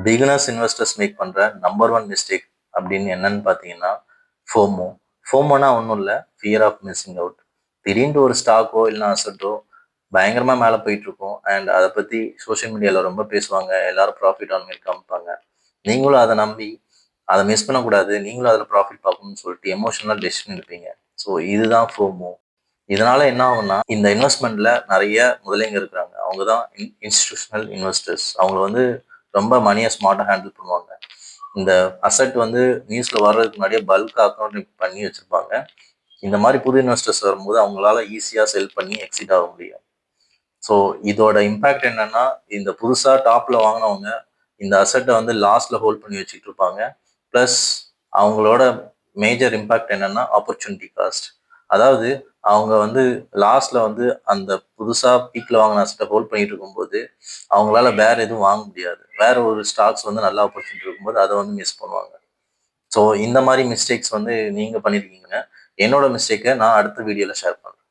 Beginners investors make பண்ணுற number one mistake அப்படின்னு என்னன்னு பார்த்தீங்கன்னா ஃபோமோ. ஃபோமோனா ஒன்றும் இல்லை, ஃபியர் ஆஃப் மிஸ்ஸிங் அவுட். திடீர்னு ஒரு ஸ்டாக்கோ இல்லைனா அசட்டோ பயங்கரமாக மேலே போயிட்டு இருக்கும் அண்ட் அதை பற்றி சோஷியல் மீடியாவில் ரொம்ப பேசுவாங்க, எல்லாரும் ப்ராஃபிட் ஆன் மாதிரி காமிப்பாங்க. நீங்களும் அதை நம்பி அதை மிஸ் பண்ணக்கூடாது, நீங்களும் அதில் ப்ராஃபிட் பார்க்கணும்னு சொல்லிட்டு எமோஷனல் டெசிஷன் எடுப்பீங்க. ஸோ இதுதான் ஃபோமோ. இதனால என்ன ஆகும்னா, இந்த இன்வெஸ்ட்மெண்ட்ல நிறைய முதலைங்க இருக்கிறாங்க. அவங்க தான் இன்ஸ்டிடியூஷனல் இன்வெஸ்டர்ஸ். அவங்க வந்து ரொம்ப மணியை ஸ்மார்ட்டாக ஹேண்டில் பண்ணுவாங்க. இந்த அசட் வந்து நியூஸ்ல வர்றதுக்கு முன்னாடியே பல்க் அக்கௌண்ட் பண்ணி வச்சிருப்பாங்க. இந்த மாதிரி புது இன்வெஸ்டர்ஸ் வரும்போது அவங்களால ஈஸியாக செல் பண்ணி எக்ஸிட் ஆக முடியும். ஸோ இதோட இம்பேக்ட் என்னன்னா, இந்த புதுசாக டாப்ல வாங்கினவங்க இந்த அசட்டை வந்து லாஸ்ட்ல ஹோல்ட் பண்ணி வச்சுட்டு இருப்பாங்க. ப்ளஸ் அவங்களோட மேஜர் இம்பேக்ட் என்னன்னா ஆப்பர்ச்சுனிட்டி காஸ்ட். அதாவது அவங்க வந்து லாஸ்ட்ல வந்து அந்த புதுசா பீக்ல வாங்கின அசட்டை ஹோல்ட் பண்ணிட்டு இருக்கும்போது அவங்களால வேற எதுவும் வாங்க முடியாது. வேற ஒரு ஸ்டாக்ஸ் வந்து நல்ல ஆப்பர்ச்சுனிட்டி இருக்கும்போது அதை வந்து மிஸ் பண்ணுவாங்க. ஸோ இந்த மாதிரி மிஸ்டேக்ஸ் வந்து நீங்க பண்ணிருக்கீங்க. என்னோட மிஸ்டேக்கை நான் அடுத்த வீடியோல ஷேர் பண்றேன்.